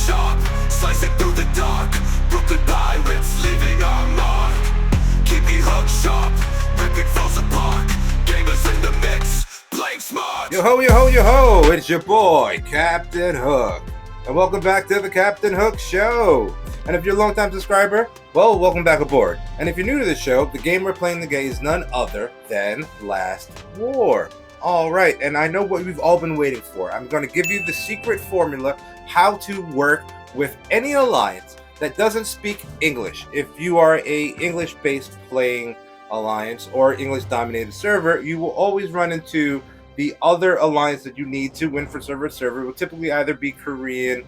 sharp, slicing through the dark. Brooklyn pirates leaving our mark. Keep me hooked sharp, ripping falls apart. Gamers in the mix, playing smart. Yo ho, yo ho, yo ho! It's your boy, Captain Hook. And welcome back to the Captain H00K Show. And if you're a long-time subscriber, well, welcome back aboard. And if you're new to the show, the game we're playing today is none other than Last War. Alright, and I know what we've all been waiting for. I'm going to give you the secret formula how to work with any alliance that doesn't speak English. If you are a English-based playing alliance or English-dominated server, you will always run into the other alliance that you need to win for server will typically either be Korean,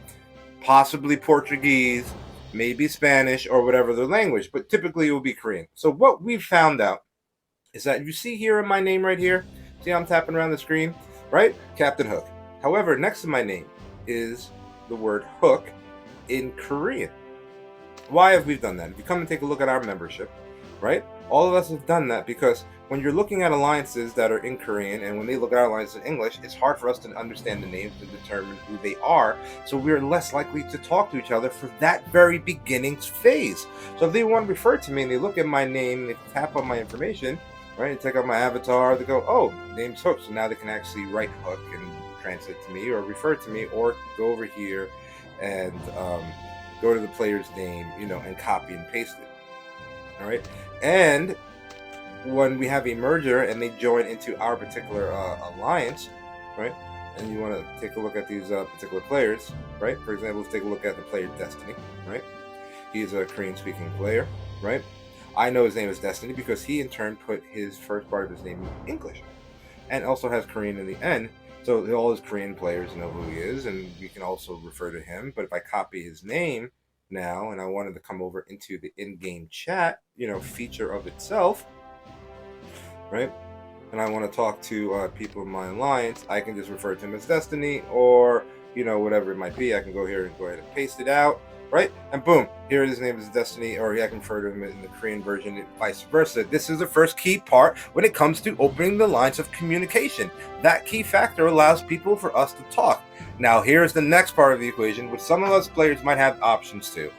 possibly Portuguese, maybe Spanish, or whatever their language, but typically it will be Korean. So what we've found out is that you see here in my name right here, see how I'm tapping around the screen, right? Captain Hook. However, next to my name is the word hook in Korean. Why have we done that? If you come and take a look at our membership, right? All of us have done that because when you're looking at alliances that are in Korean and when they look at our alliances in English, it's hard for us to understand the names to determine who they are. So we're less likely to talk to each other for that very beginning phase. So if they want to refer to me and they look at my name, they tap on my information, right, and take out my avatar, they go, oh, name's Hook. So now they can actually write Hook and translate to me or refer to me or go over here and go to the player's name, and copy and paste it. All right. And when we have a merger and they join into our particular alliance, right? And you want to take a look at these particular players, right? For example, let's take a look at the player Destiny, right? He's a Korean-speaking player, right? I know his name is Destiny because he in turn put his first part of his name in English and also has Korean in the end. So all his Korean players know who he is and we can also refer to him. But if I copy his name now and I wanted to come over into the in-game chat, feature of itself, right? And I want to talk to people in my alliance, I can just refer to him as Destiny or, whatever it might be. I can go here and go ahead and paste it out, right? And boom, here his name is Destiny, or I can refer to him in the Korean version and vice versa. This is the first key part when it comes to opening the lines of communication. That key factor allows people for us to talk. Now, here's the next part of the equation, which some of us players might have options to.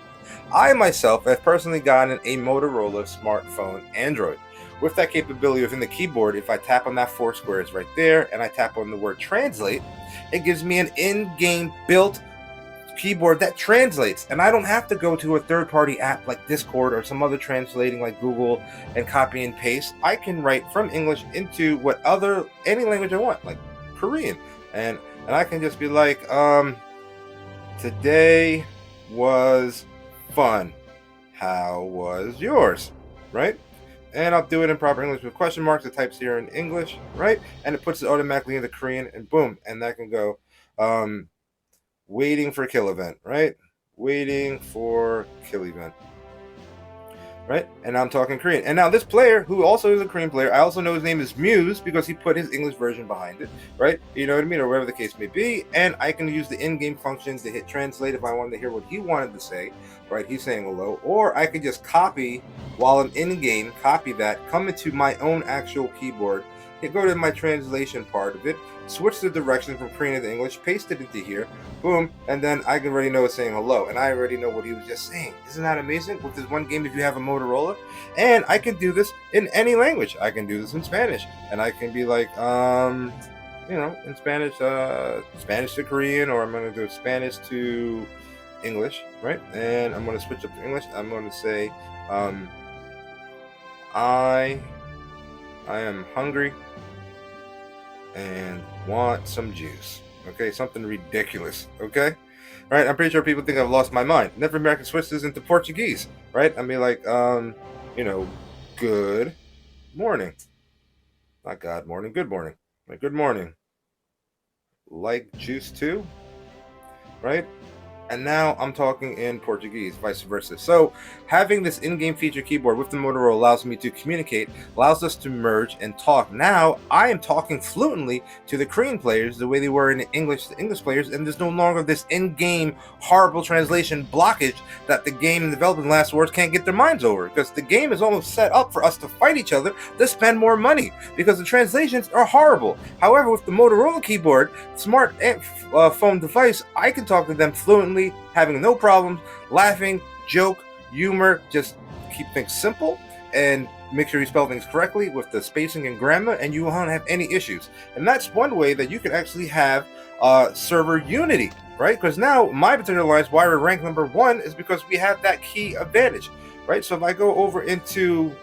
I myself have personally gotten a Motorola smartphone Android. With that capability within the keyboard, if I tap on that 4 squares right there and I tap on the word translate, it gives me an in-game built keyboard that translates. And I don't have to go to a third-party app like Discord or some other translating like Google and copy and paste. I can write from English into any language I want, like Korean. And I can just be like, today was fun. How was yours? Right? And I'll do it in proper English with question marks. It types here in English, right? And it puts it automatically into Korean, and boom, and that can go, waiting for kill event, right? Waiting for kill event, right? And I'm talking Korean. And now this player, who also is a Korean player, I also know his name is Muse because he put his English version behind it, right? You know what I mean? Or whatever the case may be. And I can use the in-game functions to hit translate if I wanted to hear what he wanted to say, right? He's saying hello. Or I could just copy while I'm in-game, copy that, come into my own actual keyboard, go to my translation part of it, switch the direction from Korean to English, paste it into here, boom, and then I can already know it's saying hello, and I already know what he was just saying. Isn't that amazing? With this one game, if you have a Motorola, and I can do this in any language. I can do this in Spanish, and I can be like, in Spanish, Spanish to Korean, or I'm going to go Spanish to English, right? And I'm going to switch up to English. I'm going to say, I am hungry and want some juice. Okay, something ridiculous. Okay, right? I'm pretty sure people think I've lost my mind. Never American switch this into Portuguese, right? I mean, like, good morning. Not God morning. Good morning. Like, good morning. Like juice too, right? And now I'm talking in Portuguese, vice versa. So having this in-game feature keyboard with the Motorola allows me to communicate, allows us to merge and talk. Now I am talking fluently to the Korean players the way they were in English to English players, and there's no longer this in-game horrible translation blockage that the game developing Last Wars can't get their minds over, because the game is almost set up for us to fight each other to spend more money because the translations are horrible. However, with the Motorola keyboard, smart phone device, I can talk to them fluently completely having no problems, laughing, joke, humor, just keep things simple and make sure you spell things correctly with the spacing and grammar, and you won't have any issues. And that's one way that you can actually have server unity, right? Because now my particular alliance, why we're ranked number 1, is because we have that key advantage, right? So if I go over into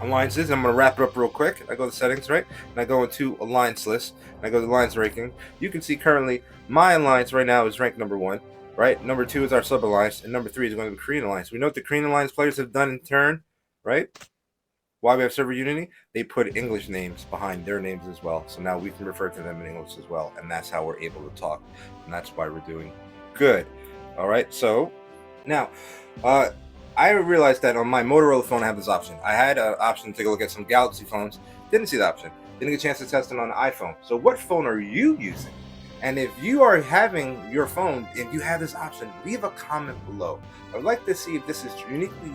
alliances, I'm going to wrap it up real quick. I go to settings, right? And I go into alliance list, and I go to alliance ranking. You can see currently my alliance right now is ranked number 1, right? Number 2 is our sub alliance, and number 3 is going to be Korean alliance. We know what the Korean alliance players have done in turn, right? Why we have server unity? They put English names behind their names as well. So now we can refer to them in English as well. And that's how we're able to talk. And that's why we're doing good. All right. So now, I realized that on my Motorola phone, I have this option. I had an option to take a look at some Galaxy phones. Didn't see the option. Didn't get a chance to test it on an iPhone. So what phone are you using? And if you are having your phone, if you have this option, leave a comment below. I would like to see if this is uniquely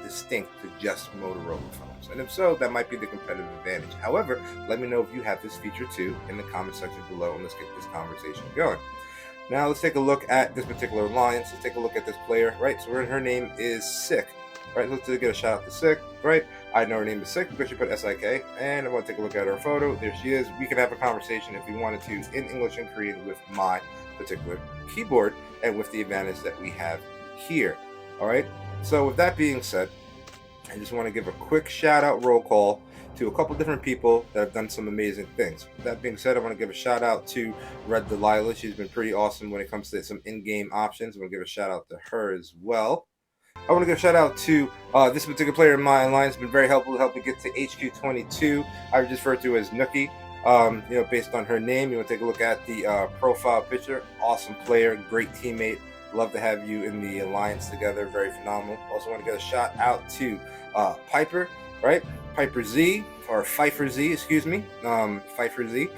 distinct to just Motorola phones, and if so, that might be the competitive advantage. However, let me know if you have this feature too in the comment section below, and let's get this conversation going. Now let's take a look at this particular alliance. Let's take a look at this player, right? So her name is Sick, right? Let's get a shout out to Sick, right? I know her name is Sick because she put SIK, and I want to take a look at her photo. There she is. We can have a conversation if we wanted to in English and Korean with my particular keyboard and with the advantage that we have here. All right. So with that being said, I just want to give a quick shout out roll call to a couple different people that have done some amazing things. With that being said, I want to give a shout out to Red Delilah. She's been pretty awesome when it comes to some in-game options. I want to give a shout out to her as well. I want to give a shout out to this particular player in my alliance. Been very helpful to help me get to HQ22. I refer to as Nookie. Based on her name, you want to take a look at the profile picture. Awesome player, great teammate. Love to have you in the alliance together. Very phenomenal. Also want to get a shout out to Piper, right? Piper Z, or Pfeiffer Z, excuse me. Pfeiffer Z.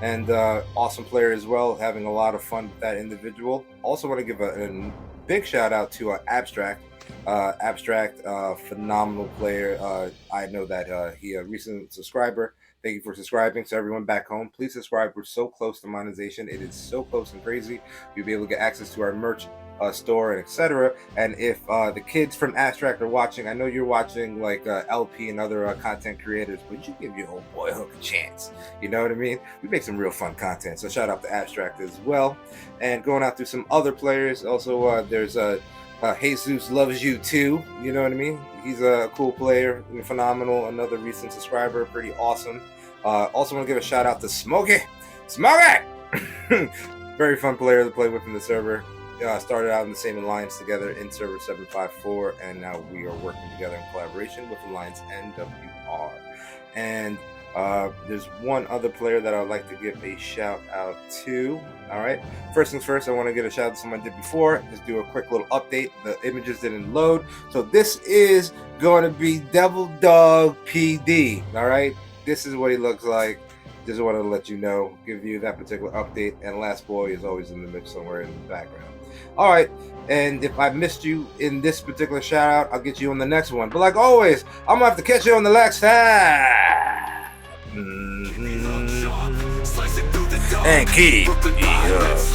And awesome player as well. Having a lot of fun with that individual. Also want to give a big shout out to Abstract. Phenomenal player. I know that he a recent subscriber. Thank you for subscribing. So everyone back home, please subscribe. We're so close to monetization. It is so close and crazy. You'll be able to get access to our merch store and etc. And if the kids from Abstract are watching, I know you're watching like LP and other content creators, but you give your old boy Hook a chance. You know what I mean? We make some real fun content. So shout out to Abstract as well. And going out to some other players. Also, there's Jesus Loves You Too. You know what I mean? He's a cool player, phenomenal. Another recent subscriber, pretty awesome. Also want to give a shout out to Smokey. Very fun player to play with in the server. Started out in the same alliance together in server 754, and now we are working together in collaboration with Alliance NWR. And there's one other player that I would like to give a shout out to. All right, first things first, I want to give a shout out to someone I did before. Just do a quick little update. The images didn't load, so this is going to be Devil Dog PD. All right, this is what he looks like. Just wanted to let you know, give you that particular update. And Last Boy is always in the mix somewhere in the background. All right, and if I missed you in this particular shout out, I'll get you on the next one. But like always, I'm gonna have to catch you on the next time. And keep it up.